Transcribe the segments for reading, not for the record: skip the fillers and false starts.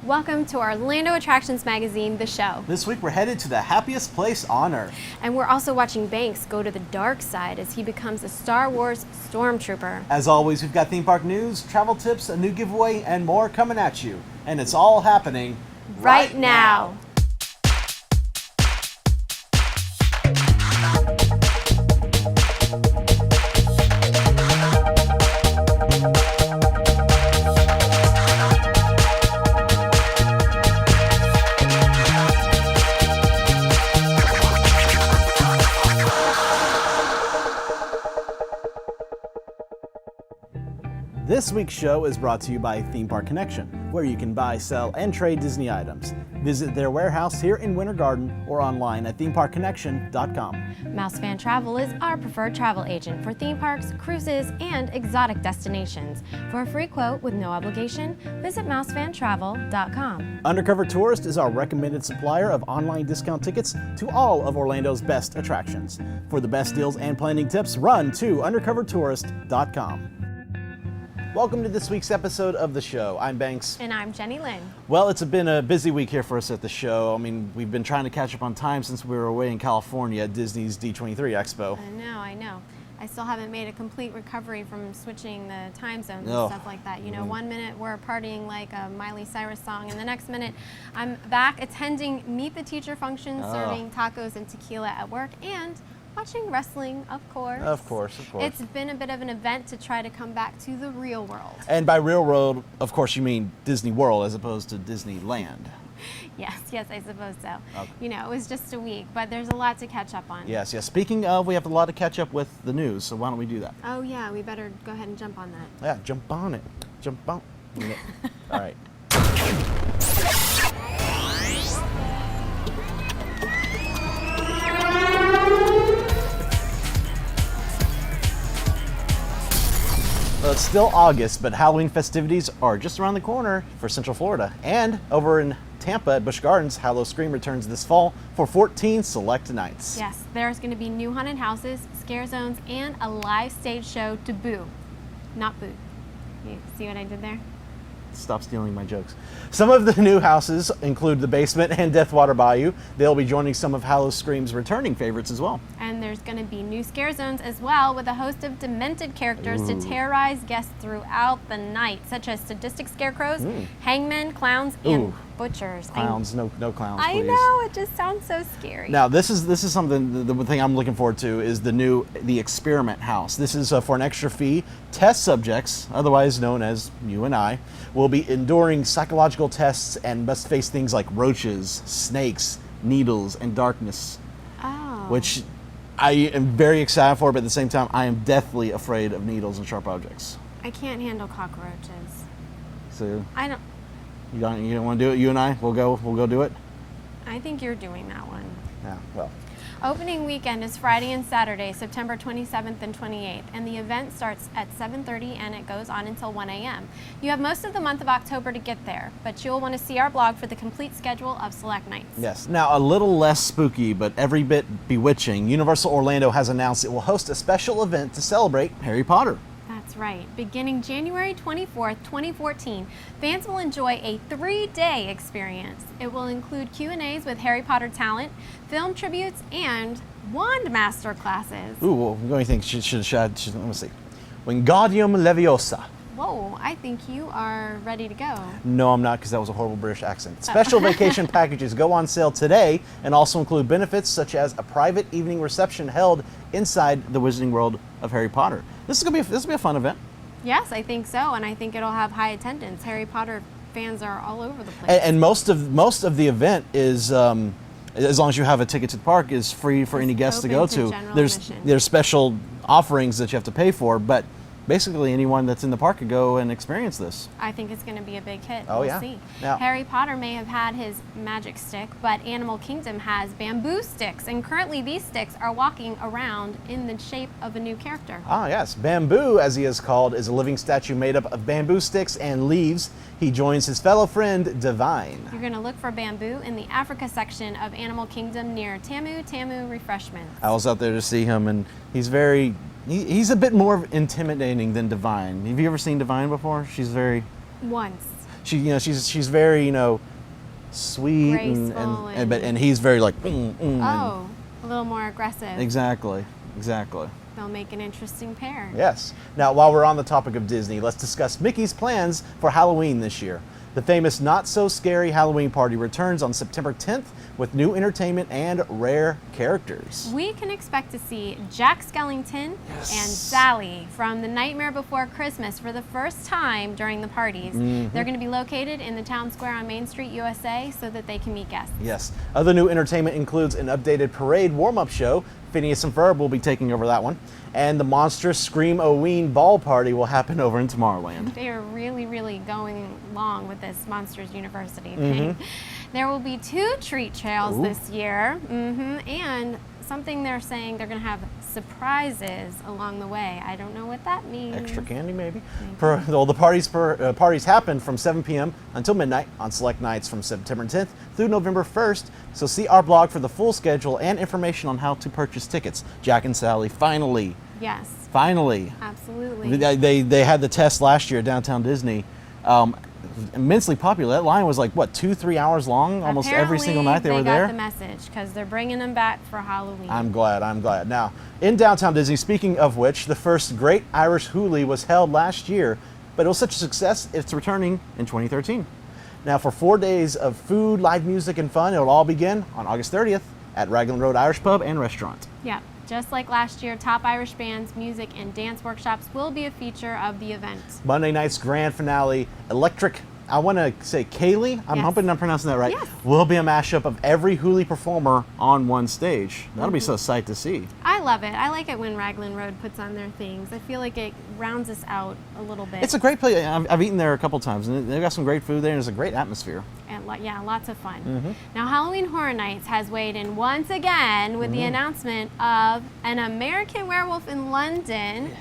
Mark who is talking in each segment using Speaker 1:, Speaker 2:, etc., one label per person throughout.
Speaker 1: Welcome to Orlando Attractions Magazine, The Show.
Speaker 2: This week we're headed to the happiest place on Earth.
Speaker 1: And we're also watching Banks go to the dark side as he becomes a Star Wars Stormtrooper.
Speaker 2: As always, we've got theme park news, travel tips, a new giveaway, and more coming at you. And it's all happening
Speaker 1: right now.
Speaker 2: This week's show is brought to you by Theme Park Connection, where you can buy, sell, and trade Disney items. Visit their warehouse here in Winter Garden or online at themeparkconnection.com.
Speaker 1: Mouse Fan Travel is our preferred travel agent for theme parks, cruises, and exotic destinations. For a free quote with no obligation, visit mousefantravel.com.
Speaker 2: Undercover Tourist is our recommended supplier of online discount tickets to all of Orlando's best attractions. For the best deals and planning tips, run to undercovertourist.com. Welcome to this week's episode of the show. I'm Banks.
Speaker 1: And I'm JeniLynn.
Speaker 2: Well, it's been a busy week here for us at the show. I mean, we've been trying to catch up on time since we were away in California at Disney's D23 Expo.
Speaker 1: I know. I still haven't made a complete recovery from switching the time zones and stuff like that. You know, 1 minute we're partying like a Miley Cyrus song, and the next minute I'm back attending Meet the Teacher function, serving tacos and tequila at work, and watching wrestling, of course.
Speaker 2: Of course.
Speaker 1: It's been a bit of an event to try to come back to the real world.
Speaker 2: And by real world, of course, you mean Disney World as opposed to Disneyland.
Speaker 1: Yes, I suppose so.
Speaker 2: Okay.
Speaker 1: You know, it was just a week, but there's a lot to catch up on.
Speaker 2: Yes. Speaking of, we have a lot to catch up with the news, so why don't we do that?
Speaker 1: Oh yeah, we better go ahead and jump on that.
Speaker 2: Yeah, jump on it. All right. Well, it's still August, but Halloween festivities are just around the corner for Central Florida. And over in Tampa at Busch Gardens, Howl-O-Scream returns this fall for 14 select nights.
Speaker 1: Yes, there's going to be new haunted houses, scare zones, and a live stage show to boo. Not boo. You see what I did there?
Speaker 2: Stop stealing my jokes. Some of the new houses include the Basement and Deathwater Bayou. They'll be joining some of Howl-O-Scream's returning favorites as well.
Speaker 1: And there's going to be new scare zones as well, with a host of demented characters to terrorize guests throughout the night, such as sadistic scarecrows, hangmen, clowns, and butchers.
Speaker 2: Clowns, no clowns,
Speaker 1: I
Speaker 2: please.
Speaker 1: know, it just sounds so scary.
Speaker 2: Now, this is something. The thing I'm looking forward to is the Experiment House. This is for an extra fee. Test subjects, otherwise known as you and I, will be enduring psychological tests and must face things like roaches, snakes, needles, and darkness.
Speaker 1: Oh.
Speaker 2: Which I am very excited for, but at the same time, I am deathly afraid of needles and sharp objects.
Speaker 1: I can't handle cockroaches.
Speaker 2: So
Speaker 1: I don't.
Speaker 2: you don't want to do it? You and I, we'll go do it.
Speaker 1: I think you're doing that one.
Speaker 2: Yeah. Well.
Speaker 1: Opening weekend is Friday and Saturday, September 27th and 28th, and the event starts at 7:30 and it goes on until 1 a.m. You have most of the month of October to get there, but you'll want to see our blog for the complete schedule of select nights.
Speaker 2: Yes. Now, a little less spooky, but every bit bewitching, Universal Orlando has announced it will host a special event to celebrate Harry Potter.
Speaker 1: That's right. Beginning January 24th, 2014, fans will enjoy a 3-day experience. It will include Q&As with Harry Potter talent, film tributes, and wand master classes.
Speaker 2: Ooh, what do you think? Should let me see. Wingardium Leviosa.
Speaker 1: Whoa, I think you are ready to go.
Speaker 2: No, I'm not, because that was a horrible British accent. Special vacation packages go on sale today and also include benefits such as a private evening reception held inside the Wizarding World of Harry Potter. This will be a fun event.
Speaker 1: Yes, I think so, and I think it'll have high attendance. Harry Potter fans are all over the place.
Speaker 2: And most of the event is, as long as you have a ticket to the park, is free for any guests to go to. There's special offerings that you have to pay for, but basically anyone that's in the park could go and experience this.
Speaker 1: I think it's going to be a big hit.
Speaker 2: Oh,
Speaker 1: we'll
Speaker 2: yeah.
Speaker 1: see.
Speaker 2: Now,
Speaker 1: Harry Potter may have had his magic stick, but Animal Kingdom has bamboo sticks, and currently these sticks are walking around in the shape of a new character.
Speaker 2: Ah, yes. Bamboo, as he is called, is a living statue made up of bamboo sticks and leaves. He joins his fellow friend, Divine.
Speaker 1: You're going to look for bamboo in the Africa section of Animal Kingdom near Tamu Refreshments.
Speaker 2: I was out there to see him, and he's a bit more intimidating than Divine. Have you ever seen Divine before? She's very...
Speaker 1: Once.
Speaker 2: she's very, sweet
Speaker 1: Graceful
Speaker 2: and he's very like
Speaker 1: a little more aggressive.
Speaker 2: Exactly.
Speaker 1: They'll make an interesting pair.
Speaker 2: Yes. Now, while we're on the topic of Disney, let's discuss Mickey's plans for Halloween this year. The famous Not So Scary Halloween Party returns on September 10th with new entertainment and rare characters.
Speaker 1: We can expect to see Jack Skellington and Sally from The Nightmare Before Christmas for the first time during the parties. They're going to be located in the town square on Main Street, USA, so that they can meet guests.
Speaker 2: Yes. Other new entertainment includes an updated parade warm-up show. Phineas and Ferb will be taking over that one. And the monstrous Scream-O-Ween ball party will happen over in Tomorrowland.
Speaker 1: They are really, really going along with this Monsters University thing. There will be 2 treat trails this year, and something they're saying they're going to have surprises along the way. I don't know what that means.
Speaker 2: Extra candy, maybe? The parties happen from 7 p.m. until midnight on select nights from September 10th through November 1st. So see our blog for the full schedule and information on how to purchase tickets. Jack and Sally, finally.
Speaker 1: Yes.
Speaker 2: Finally.
Speaker 1: Absolutely.
Speaker 2: They had the test last year at Downtown Disney. Immensely popular. That line was like, what, 2-3 hours long? Almost every single night they were there.
Speaker 1: They got the message because they're bringing them back for Halloween.
Speaker 2: I'm glad. Now, in Downtown Disney, speaking of which, the first Great Irish Hooley was held last year, but it was such a success, it's returning in 2013. Now, for 4 days of food, live music, and fun, it'll all begin on August 30th at Raglan Road Irish Pub and Restaurant.
Speaker 1: Yeah. Just like last year, top Irish bands, music, and dance workshops will be a feature of the event.
Speaker 2: Monday night's grand finale, Electric, I want to say Kaylee, I'm hoping I'm pronouncing that right, will be a mashup of every Hooley performer on one stage. That'll be so sight to see.
Speaker 1: I love it. I like it when Raglan Road puts on their things. I feel like it rounds us out a little bit.
Speaker 2: It's a great place. I've eaten there a couple times, and they've got some great food there, and it's a great atmosphere.
Speaker 1: And yeah, lots of fun. Now, Halloween Horror Nights has weighed in once again with the announcement of an American Werewolf in London,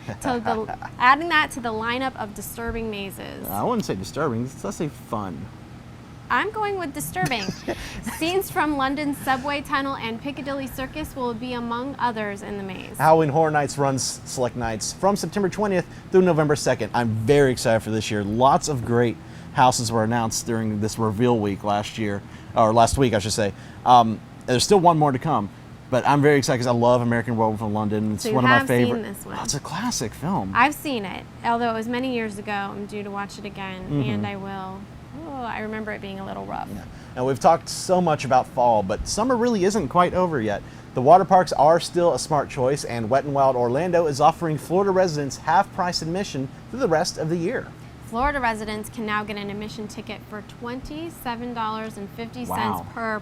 Speaker 1: adding that to the lineup of disturbing mazes.
Speaker 2: I wouldn't say disturbing, let's say fun.
Speaker 1: I'm going with disturbing. Scenes from London's subway tunnel and Piccadilly Circus will be among others in the maze.
Speaker 2: Halloween Horror Nights runs select nights from September 20th through November 2nd. I'm very excited for this year. Lots of great houses were announced during this reveal week last week, I should say. There's still one more to come, but I'm very excited because I love American Werewolf in London. It's one of my favorite.
Speaker 1: Seen this one.
Speaker 2: Oh, it's a classic film.
Speaker 1: I've seen it, although it was many years ago. I'm due to watch it again, and I will. Oh, I remember it being a little rough.
Speaker 2: Yeah. Now, we've talked so much about fall, but summer really isn't quite over yet. The water parks are still a smart choice, and Wet n Wild Orlando is offering Florida residents half-price admission through the rest of the year.
Speaker 1: Florida residents can now get an admission ticket for $27.50 per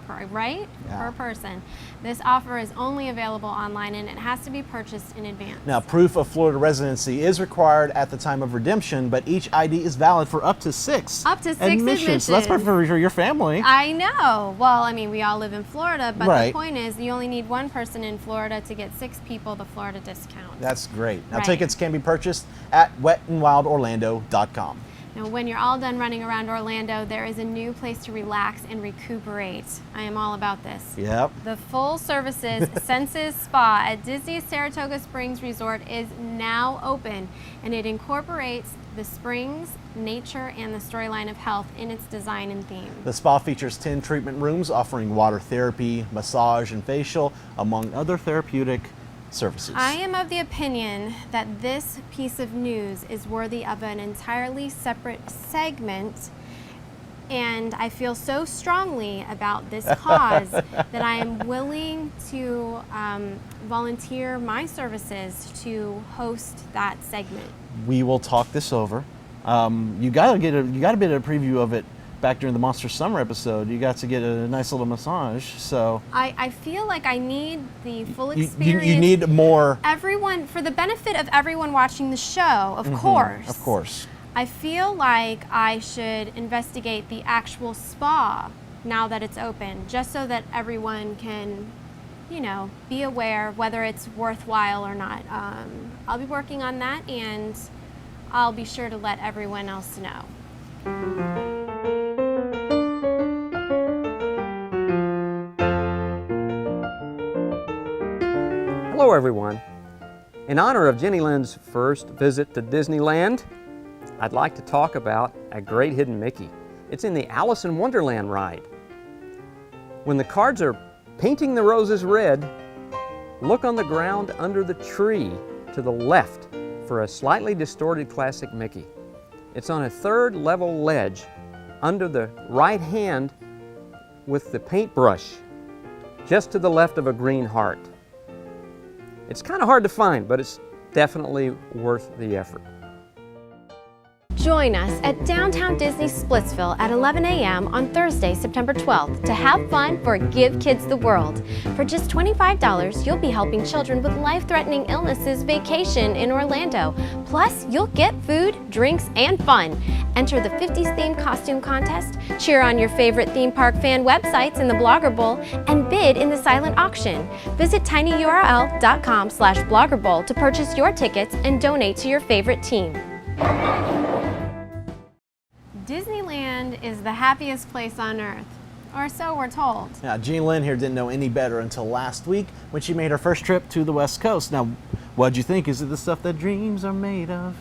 Speaker 1: person. This offer is only available online, and it has to be purchased in advance.
Speaker 2: Now, proof of Florida residency is required at the time of redemption, but each ID is valid for up to 6 admissions. So that's perfect for your family.
Speaker 1: I know. Well, I mean, we all live in Florida, but the point is you only need 1 person in Florida to get 6 people the Florida discount.
Speaker 2: That's great. Now, tickets can be purchased at wetandwildorlando.com.
Speaker 1: Now, when you're all done running around Orlando, there is a new place to relax and recuperate. I am all about this.
Speaker 2: Yep.
Speaker 1: The full services Senses Spa at Disney's Saratoga Springs Resort is now open, and it incorporates the springs, nature, and the storyline of health in its design and theme.
Speaker 2: The spa features 10 treatment rooms offering water therapy, massage, and facial, among other therapeutic services.
Speaker 1: I am of the opinion that this piece of news is worthy of an entirely separate segment, and I feel so strongly about this cause that I am willing to volunteer my services to host that segment.
Speaker 2: We will talk this over. You got a bit of a preview of it back during the Monster Summer episode. You got to get a nice little massage. So
Speaker 1: I feel like I need the full experience.
Speaker 2: You need more.
Speaker 1: Everyone, for the benefit of everyone watching the show, of course.
Speaker 2: Of course.
Speaker 1: I feel like I should investigate the actual spa now that it's open, just so that everyone can, be aware whether it's worthwhile or not. I'll be working on that, and I'll be sure to let everyone else know.
Speaker 3: Hello everyone. In honor of JeniLynn's first visit to Disneyland, I'd like to talk about a great hidden Mickey. It's in the Alice in Wonderland ride. When the cards are painting the roses red, look on the ground under the tree to the left for a slightly distorted classic Mickey. It's on a third level ledge under the right hand with the paintbrush, just to the left of a green heart. It's kind of hard to find, but it's definitely worth the effort.
Speaker 1: Join us at Downtown Disney Splitsville at 11 a.m. on Thursday, September 12th to have fun for Give Kids the World. For just $25, you'll be helping children with life-threatening illnesses vacation in Orlando. Plus, you'll get food, drinks, and fun. Enter the 50s themed costume contest, cheer on your favorite theme park fan websites in the Blogger Bowl, and bid in the silent auction. Visit tinyurl.com/Blogger Bowl to purchase your tickets and donate to your favorite team. Disneyland is the happiest place on earth, or so we're told.
Speaker 2: Yeah, JeniLynn here didn't know any better until last week when she made her first trip to the West Coast. Now, what'd you think? Is it the stuff that dreams are made of?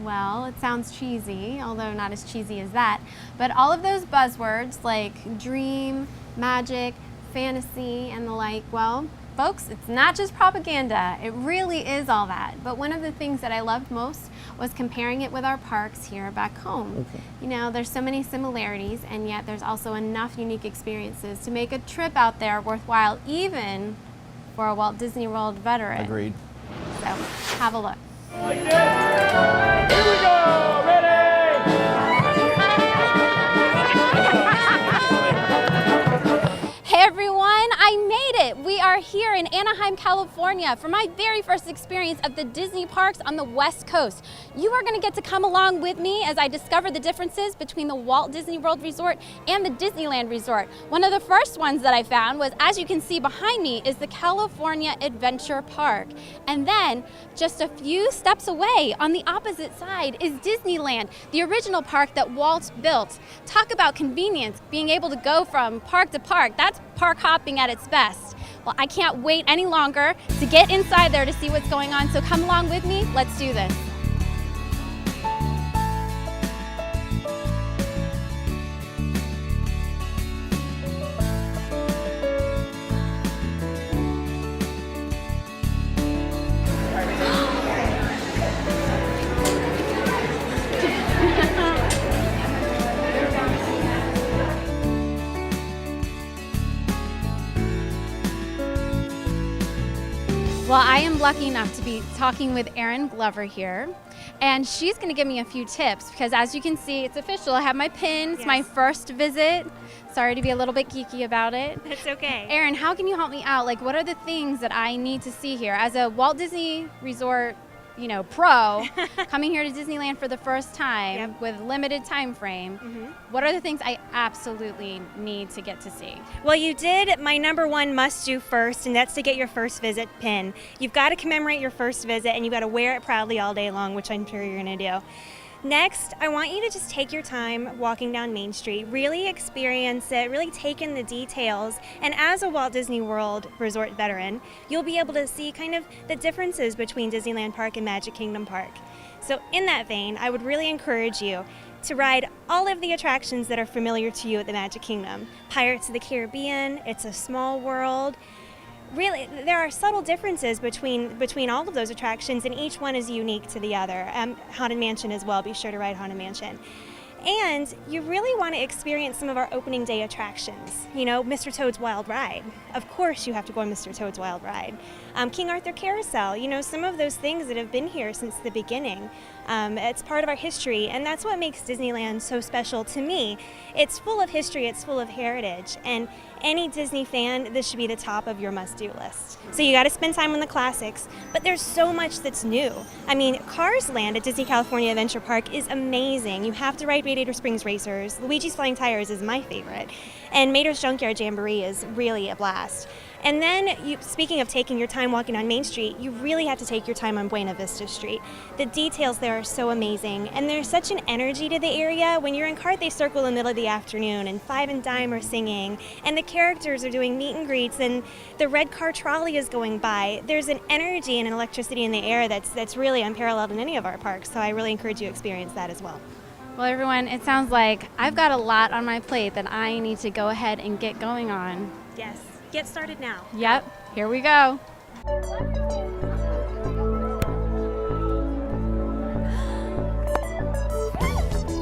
Speaker 1: Well, it sounds cheesy, although not as cheesy as that. But all of those buzzwords like dream, magic, fantasy, and the like, well, folks, it's not just propaganda. It really is all that. But one of the things that I loved most was comparing it with our parks here back home.
Speaker 2: Okay.
Speaker 1: You know, there's so many similarities, and yet there's also enough unique experiences to make a trip out there worthwhile, even for a Walt Disney World veteran.
Speaker 2: Agreed.
Speaker 1: So, have a look.
Speaker 4: Here we go! Ready!
Speaker 1: Hey everyone, I made it! We are here in Anaheim, California for my very first experience of the Disney parks on the West Coast. You are going to get to come along with me as I discover the differences between the Walt Disney World Resort and the Disneyland Resort. One of the first ones that I found was, as you can see behind me, is the California Adventure Park. And then, just a few steps away on the opposite side is Disneyland, the original park that Walt built. Talk about convenience, being able to go from park to park. That's park hopping at its best. Well, I can't wait any longer to get inside there to see what's going on, so come along with me, let's do this. Well, I am lucky enough to be talking with Erin Glover here, and she's going to give me a few tips because, as you can see, it's official. I have my pin. It's my first visit. Sorry to be a little bit geeky about it.
Speaker 5: It's okay.
Speaker 1: Erin, how can you help me out? Like, what are the things that I need to see here as a Walt Disney Resort, you know, pro coming here to Disneyland for the first time with limited time frame? What are the things I absolutely need to get to see?
Speaker 5: Well, you did my number one must do first, and that's to get your first visit pin. You've got to commemorate your first visit, and you've got to wear it proudly all day long, which I'm sure you're going to do. Next, I want you to just take your time walking down Main Street, really experience it, really take in the details, and as a Walt Disney World Resort veteran, you'll be able to see kind of the differences between Disneyland Park and Magic Kingdom Park. So in that vein, I would really encourage you to ride all of the attractions that are familiar to you at the Magic Kingdom. Pirates of the Caribbean, It's a Small World. Really, there are subtle differences between all of those attractions, and each one is unique to the other. Haunted Mansion as well, be sure to ride Haunted Mansion. And you really want to experience some of our opening day attractions. You know, Mr. Toad's Wild Ride. Of course you have to go on Mr. Toad's Wild Ride. King Arthur Carousel, you know, some of those things that have been here since the beginning. It's part of our history, and that's what makes Disneyland so special to me. It's full of history, it's full of heritage, and any Disney fan, this should be the top of your must-do list. So you got to spend time on the classics, but there's so much that's new. I mean, Cars Land at Disney California Adventure Park is amazing. You have to ride Radiator Springs Racers. Luigi's Flying Tires is my favorite. And Mater's Junkyard Jamboree is really a blast. And then, speaking of taking your time walking on Main Street, you really have to take your time on Buena Vista Street. The details there are so amazing, and there's such an energy to the area. When you're in Carthay Circle in the middle of the afternoon, and Five and Dime are singing, and the characters are doing meet and greets, and the red car trolley is going by. There's an energy and an electricity in the air that's really unparalleled in any of our parks, so I really encourage you to experience that as well.
Speaker 1: Well, everyone, it sounds like I've got a lot on my plate that I need to go ahead and get going on.
Speaker 5: Yes, get started now.
Speaker 1: Yep, here we go.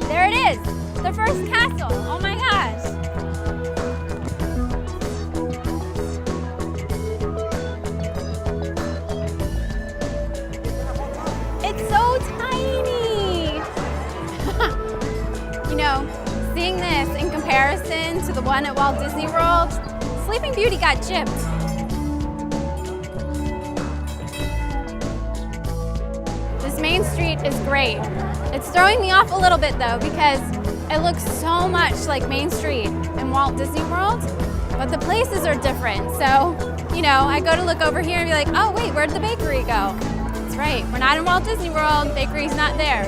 Speaker 1: There it is, the first castle. Oh my gosh. It's so tiny. You know, seeing this in comparison to the one at Walt Disney World, Sleeping Beauty got gypped. This Main Street is great. It's throwing me off a little bit though because it looks so much like Main Street in Walt Disney World, but the places are different. So, you know, I go to look over here and be like, oh wait, where'd the bakery go? That's right, we're not in Walt Disney World, bakery's not there.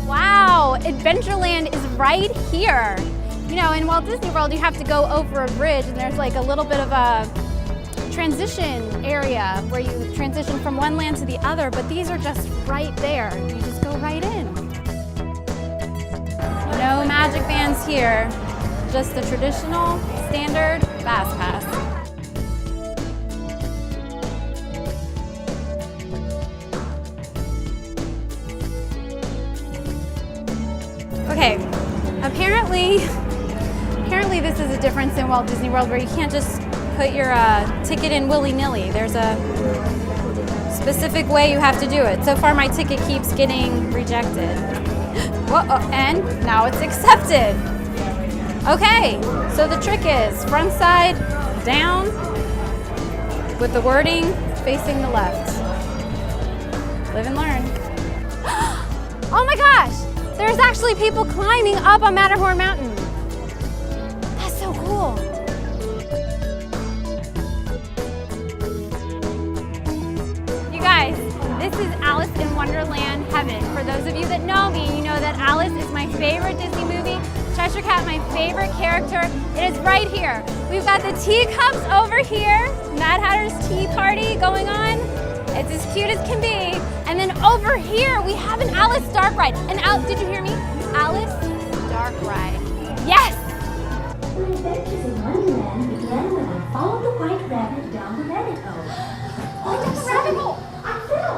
Speaker 1: Wow, Adventureland is right here. You know, in Walt Disney World, you have to go over a bridge and there's like a little bit of a transition area where you transition from one land to the other, but these are just right there. You just go right in. No magic bands here, just the traditional, standard Fast Pass. Okay, apparently this is a difference in Walt Disney World where you can't just put your ticket in willy-nilly. There's a specific way you have to do it. So far my ticket keeps getting rejected. Whoa, and now it's accepted. Okay, so the trick is front side down with the wording facing the left. Live and learn. Oh my gosh! There's actually people climbing up on Matterhorn Mountain. That's so cool. You guys, this is Alice in Wonderland heaven. For those of you that know me, you know that Alice is my favorite Disney movie. Cheshire Cat, my favorite character. It is right here. We've got the teacups over here. Mad Hatter's Tea Party going on. It's as cute as can be. And then over here, we have an Alice Dark Ride. Did you hear me? Alice Dark Ride. Yes!
Speaker 6: The adventures in Wonderland began when I followed the white rabbit down the rabbit hole.
Speaker 1: Oh, down the rabbit hole!
Speaker 6: I fell.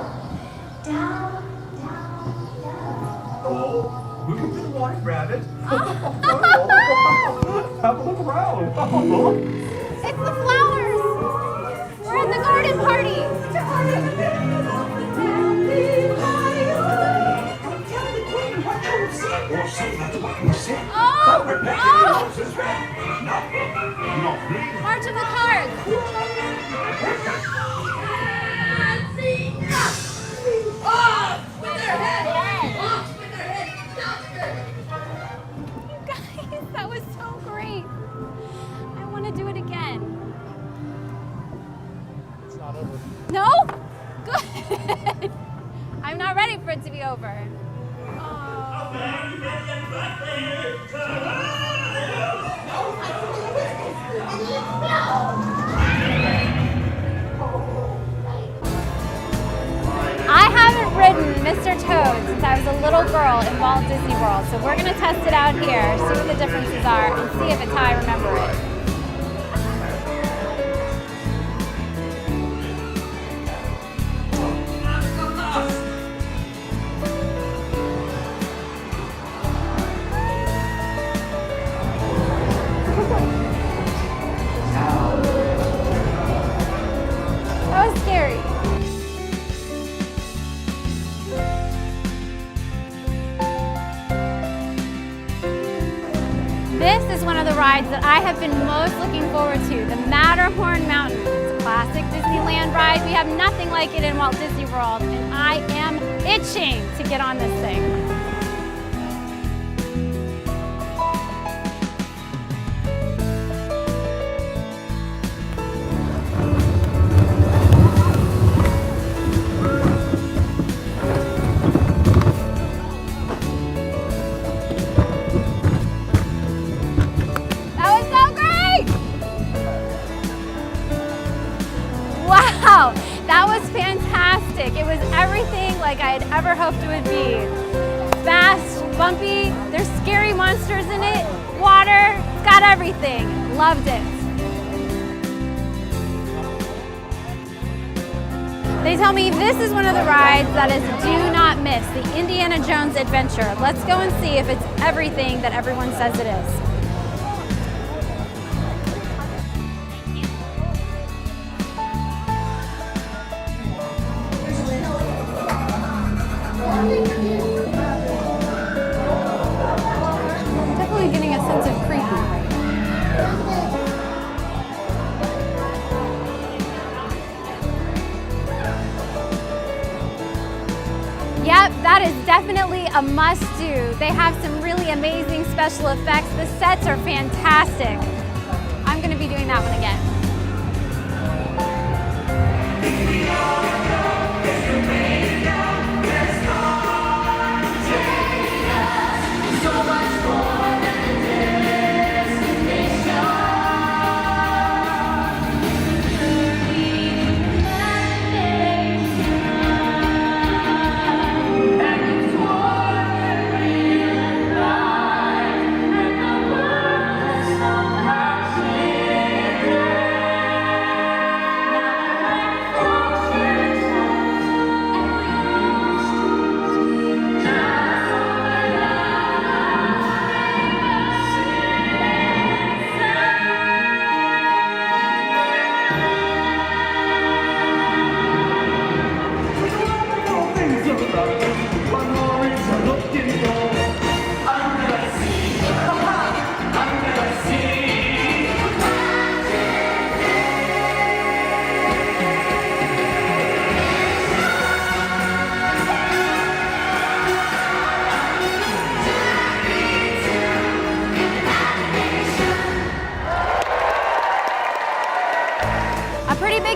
Speaker 6: Down, down, down.
Speaker 4: Oh, look at the white rabbit. Have a look around.
Speaker 1: It's the flowers! We're at the garden party! Oh! March of the Cards!
Speaker 6: With their head! With their head!
Speaker 1: You guys, that was so great. I want to do it again.
Speaker 2: It's not over.
Speaker 1: No? Good. I'm not ready for it to be over. I haven't ridden Mr. Toad since I was a little girl in Walt Disney World, so we're going to test it out here, see what the differences are, and see if it's how I remember it. That was scary. This is one of the rides that I have been most looking forward to, the Matterhorn Mountain. It's a classic Disneyland ride. We have nothing like it in Walt Disney World, and I am itching to get on this thing. know. That was fantastic. It was everything like I had ever hoped it would be. Fast, bumpy, there's scary monsters in it, water, it's got everything. Loved it. They tell me this is one of the rides that is do not miss, the Indiana Jones Adventure. Let's go and see if it's everything that everyone says it is. Definitely getting a sense of creepy. Yep, that is definitely a must-do. They have some really amazing special effects. The sets are fantastic. I'm going to be doing that one again.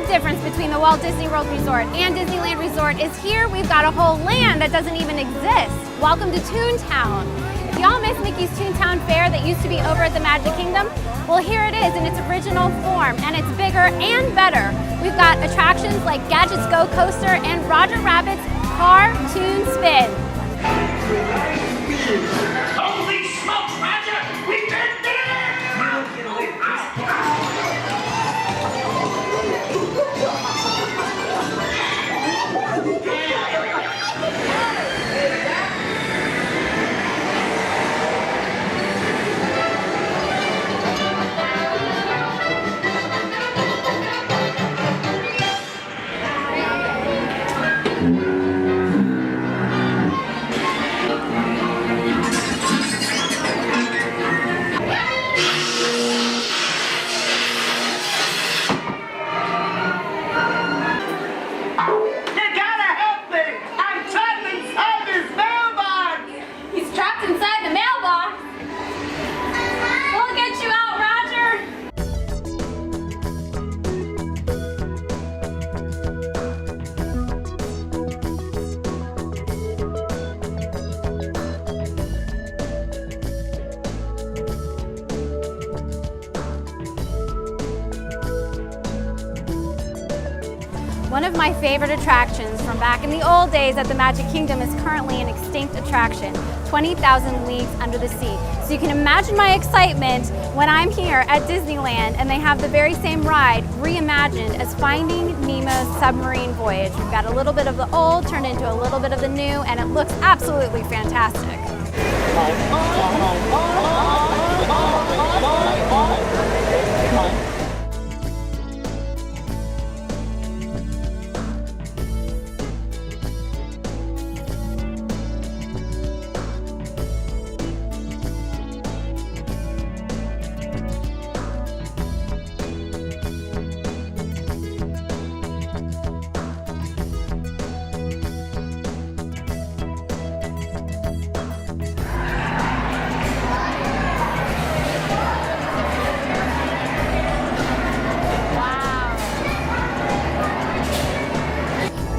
Speaker 1: Difference between the Walt Disney World Resort and Disneyland Resort is here we've got a whole land that doesn't even exist. Welcome to Toontown. If y'all miss Mickey's Toontown Fair that used to be over at the Magic Kingdom, well here it is in its original form and it's bigger and better. We've got attractions like Gadget's Go Coaster and Roger Rabbit's Cartoon Spin.
Speaker 4: Holy smokes, Roger! We did it!
Speaker 1: One of my favorite attractions from back in the old days at the Magic Kingdom is currently an extinct attraction, 20,000 Leagues Under the Sea. So you can imagine my excitement when I'm here at Disneyland and they have the very same ride reimagined as Finding Nemo's Submarine Voyage. We've got a little bit of the old turned into a little bit of the new and it looks absolutely fantastic.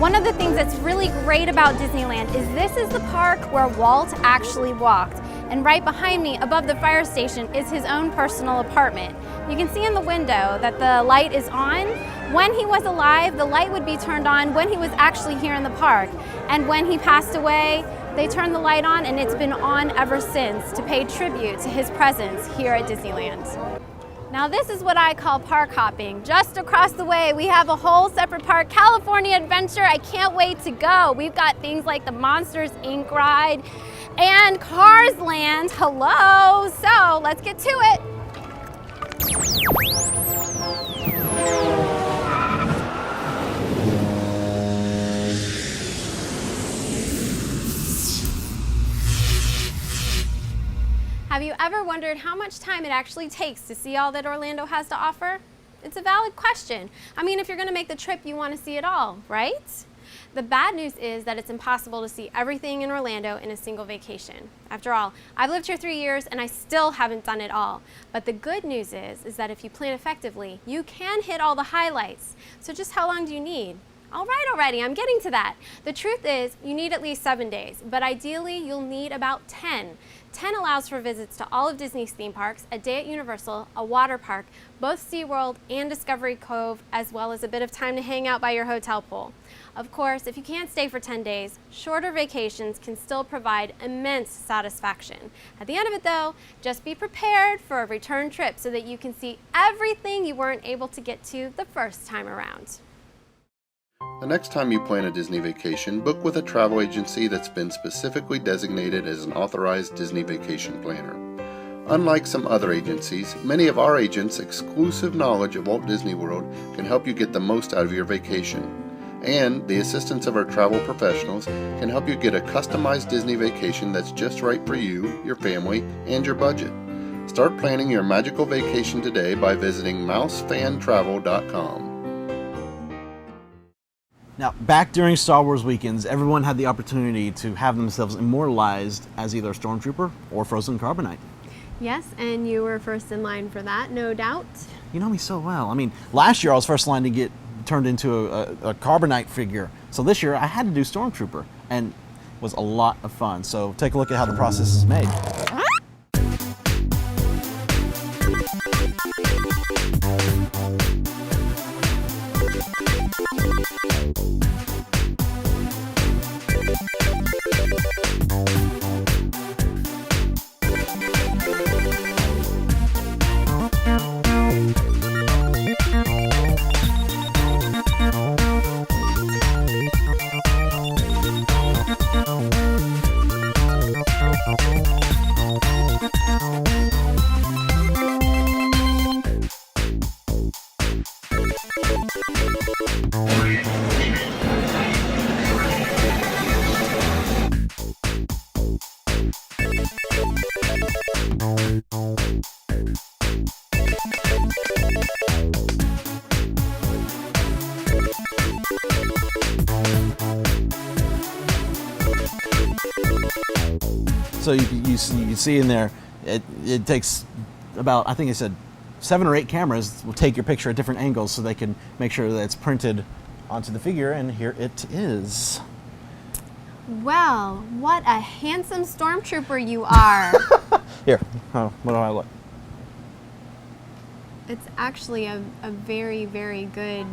Speaker 1: One of the things that's really great about Disneyland is this is the park where Walt actually walked. And right behind me, above the fire station, is his own personal apartment. You can see in the window that the light is on. When he was alive, the light would be turned on when he was actually here in the park. And when he passed away, they turned the light on, and it's been on ever since to pay tribute to his presence here at Disneyland. Now this is what I call park hopping. Just across the way, we have a whole separate park, California Adventure. I can't wait to go. We've got things like the Monsters, Inc. ride and Cars Land. Hello, so let's get to it. Have you ever wondered how much time it actually takes to see all that Orlando has to offer? It's a valid question. I mean, if you're going to make the trip, you want to see it all, right? The bad news is that it's impossible to see everything in Orlando in a single vacation. After all, I've lived here 3 years and I still haven't done it all. But the good news is that if you plan effectively, you can hit all the highlights. So just how long do you need? All right already, I'm getting to that. The truth is, you need at least 7 days, but ideally you'll need about 10. 10 allows for visits to all of Disney's theme parks, a day at Universal, a water park, both SeaWorld and Discovery Cove, as well as a bit of time to hang out by your hotel pool. Of course, if you can't stay for 10 days, shorter vacations can still provide immense satisfaction. At the end of it though, just be prepared for a return trip so that you can see everything you weren't able to get to the first time around.
Speaker 7: The next time you plan a Disney vacation, book with a travel agency that's been specifically designated as an authorized Disney vacation planner. Unlike some other agencies, many of our agents' exclusive knowledge of Walt Disney World can help you get the most out of your vacation. And the assistance of our travel professionals can help you get a customized Disney vacation that's just right for you, your family, and your budget. Start planning your magical vacation today by visiting mousefantravel.com.
Speaker 2: Now, back during Star Wars weekends, everyone had the opportunity to have themselves immortalized as either a Stormtrooper or Frozen Carbonite.
Speaker 1: Yes, and you were first in line for that, no doubt.
Speaker 2: You know me so well. I mean, last year I was first in line to get turned into a Carbonite figure. So this year I had to do Stormtrooper, and it was a lot of fun. So take a look at how the process is made. So you see in there, it takes about, I think it said 7 or 8 cameras will take your picture at different angles so they can make sure that it's printed onto the figure, and here it is.
Speaker 1: Well, what a handsome Stormtrooper you are.
Speaker 2: Here, what do I look?
Speaker 1: It's actually a very, very good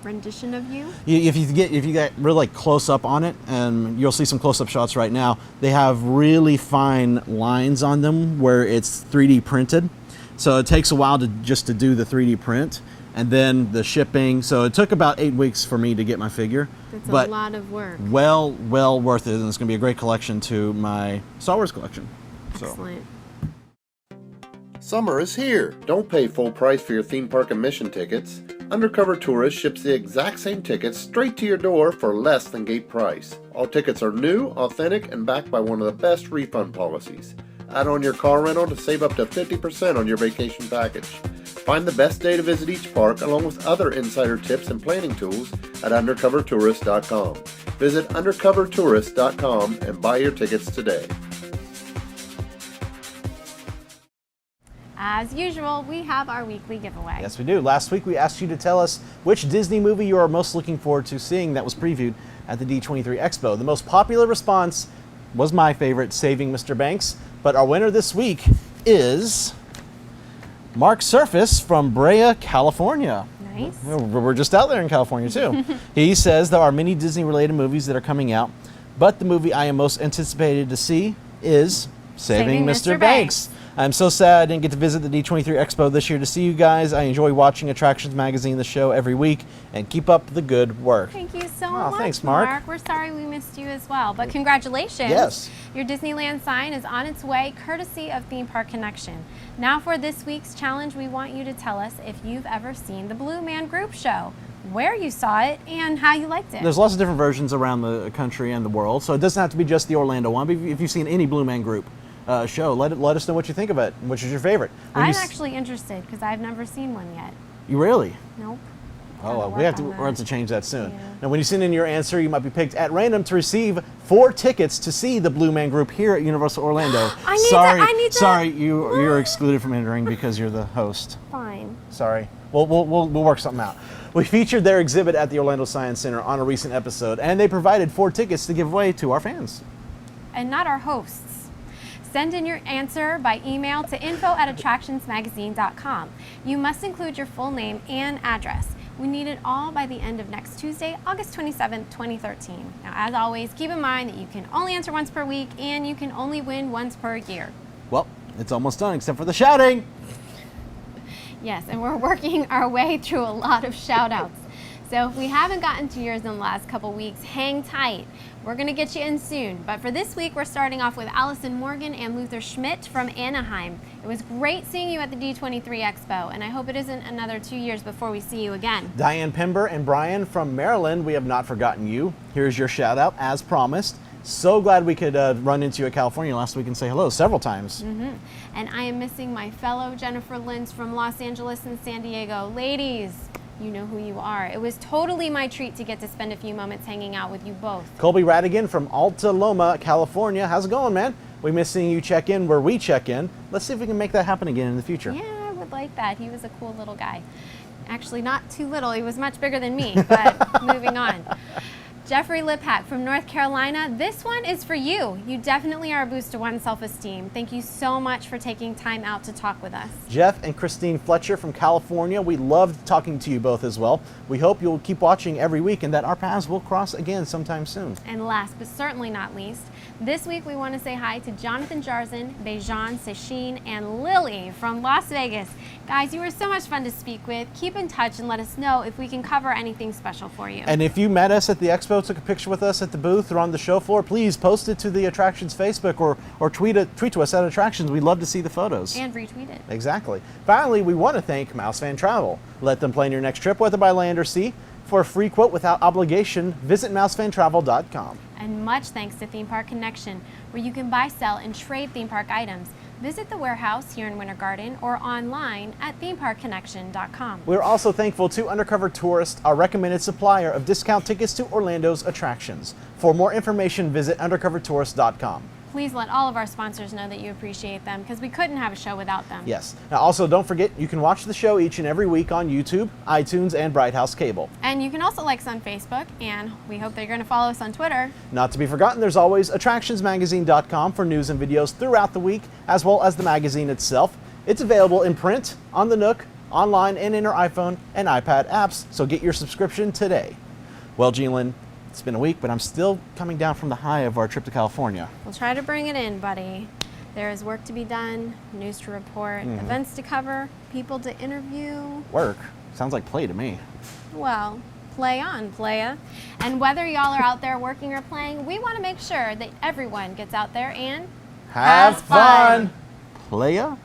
Speaker 1: rendition of you.
Speaker 2: If you get really close up on it, and you'll see some close-up shots right now, they have really fine lines on them where it's 3D printed. So it takes a while to do the 3D print, and then the shipping. So it took about 8 weeks for me to get my figure.
Speaker 1: That's a lot of work.
Speaker 2: Well worth it, and it's going to be a great collection to my Star Wars collection.
Speaker 1: Excellent.
Speaker 7: Summer is here. Don't pay full price for your theme park admission tickets. Undercover Tourist ships the exact same tickets straight to your door for less than gate price. All tickets are new, authentic, and backed by one of the best refund policies. Add on your car rental to save up to 50% on your vacation package. Find the best day to visit each park along with other insider tips and planning tools at undercovertourist.com. Visit undercovertourist.com and buy your tickets today.
Speaker 1: As usual, we have our weekly giveaway.
Speaker 2: Yes, we do. Last week we asked you to tell us which Disney movie you are most looking forward to seeing that was previewed at the D23 Expo. The most popular response was my favorite, Saving Mr. Banks, but our winner this week is Mark Surface from Brea, California.
Speaker 1: Nice.
Speaker 2: We're just out there in California, too. He says there are many Disney-related movies that are coming out, but the movie I am most anticipated to see is Saving Mr. Banks. I'm so sad I didn't get to visit the D23 Expo this year to see you guys. I enjoy watching Attractions Magazine, the show, every week, and keep up the good work.
Speaker 1: Thank you so much,
Speaker 2: Thanks, Mark.
Speaker 1: We're sorry we missed you as well, but congratulations.
Speaker 2: Yes.
Speaker 1: Your Disneyland sign is on its way, courtesy of Theme Park Connection. Now for this week's challenge, we want you to tell us if you've ever seen the Blue Man Group show, where you saw it, and how you liked it.
Speaker 2: There's lots of different versions around the country and the world, so it doesn't have to be just the Orlando one, but if you've seen any Blue Man Group show, let us know what you think of it. Which is your favorite?
Speaker 1: I'm actually interested because I've never seen one yet.
Speaker 2: You really?
Speaker 1: Nope.
Speaker 2: Oh, well, we're going to have to change that soon.
Speaker 1: Yeah.
Speaker 2: Now, when you send in your answer, you might be picked at random to receive 4 tickets to see the Blue Man Group here at Universal Orlando.
Speaker 1: I need to.
Speaker 2: Sorry, you're excluded from entering because you're the host.
Speaker 1: Fine.
Speaker 2: Sorry. We'll work something out. We featured their exhibit at the Orlando Science Center on a recent episode, and they provided 4 tickets to give away to our fans.
Speaker 1: And not our hosts. Send in your answer by email to info@attractionsmagazine.com. You must include your full name and address. We need it all by the end of next Tuesday, August 27th, 2013. Now, as always, keep in mind that you can only answer once per week and you can only win once per year.
Speaker 2: Well, it's almost done, except for the shouting.
Speaker 1: Yes, and we're working our way through a lot of shout-outs. So if we haven't gotten to yours in the last couple weeks, hang tight. We're going to get you in soon. But for this week, we're starting off with Allison Morgan and Luther Schmidt from Anaheim. It was great seeing you at the D23 Expo, and I hope it isn't another 2 years before we see you again.
Speaker 2: Diane Pember and Brian from Maryland, we have not forgotten you. Here's your shout out, as promised. So glad we could run into you at California last week and say hello several times.
Speaker 1: And I am missing my fellow Jennifer Lynns from Los Angeles and San Diego. Ladies, you know who you are. It was totally my treat to get to spend a few moments hanging out with you both.
Speaker 2: Colby Radigan from Alta Loma, California. How's it going, man? We miss seeing you check in where we check in. Let's see if we can make that happen again in the future.
Speaker 1: Yeah, I would like that. He was a cool little guy. Actually, not too little. He was much bigger than me, but moving on. Jeffrey Lipak from North Carolina, this one is for you. You definitely are a boost to one's self-esteem. Thank you so much for taking time out to talk with us.
Speaker 2: Jeff and Christine Fletcher from California, we loved talking to you both as well. We hope you'll keep watching every week and that our paths will cross again sometime soon.
Speaker 1: And last but certainly not least, this week we want to say hi to Jonathan Jarzin, Bejan Seshin, and Lily from Las Vegas. Guys, you were so much fun to speak with. Keep in touch and let us know if we can cover anything special for you.
Speaker 2: And if you met us at the expo, took a picture with us at the booth or on the show floor, please post it to the Attractions Facebook or tweet to us at Attractions. We'd love to see the photos.
Speaker 1: And retweet it.
Speaker 2: Exactly. Finally, we want to thank Mouse Fan Travel. Let them plan your next trip, whether by land or sea. For a free quote without obligation, visit mousefantravel.com.
Speaker 1: And much thanks to Theme Park Connection, where you can buy, sell, and trade theme park items. Visit the warehouse here in Winter Garden or online at themeparkconnection.com.
Speaker 2: We're also thankful to Undercover Tourist, our recommended supplier of discount tickets to Orlando's attractions. For more information, visit undercovertourist.com.
Speaker 1: Please let all of our sponsors know that you appreciate them because we couldn't have a show without them.
Speaker 2: Yes. Now also don't forget you can watch the show each and every week on YouTube, iTunes, and Bright House Cable.
Speaker 1: And you can also like us on Facebook, and we hope that you're going to follow us on Twitter.
Speaker 2: Not to be forgotten, there's always attractionsmagazine.com for news and videos throughout the week, as well as the magazine itself. It's available in print, on the Nook, online, and in your iPhone and iPad apps, so get your subscription today. Well, JeniLynn, it's been a week, but I'm still coming down from the high of our trip to California.
Speaker 1: We'll try to bring it in, buddy. There is work to be done, news to report, events to cover, people to interview.
Speaker 2: Work? Sounds like play to me.
Speaker 1: Well, play on, playa. And whether y'all are out there working or playing, we want to make sure that everyone gets out there and
Speaker 2: Have fun! Playa?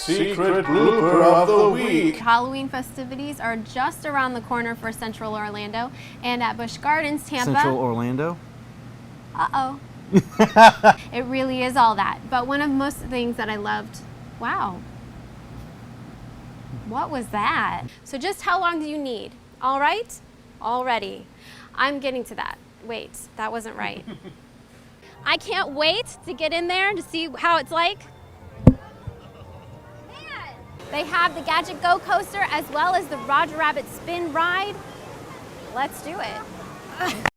Speaker 8: Secret blooper of the week.
Speaker 1: Halloween festivities are just around the corner for Central Orlando and at Busch Gardens, Tampa.
Speaker 2: Central Orlando?
Speaker 1: Uh-oh. It really is all that. But one of most things that I loved, wow. What was that? So just how long do you need? All right? Already. I'm getting to that. Wait, that wasn't right. I can't wait to get in there to see how it's like. Man! They have the Gadget Go coaster as well as the Roger Rabbit spin ride. Let's do it.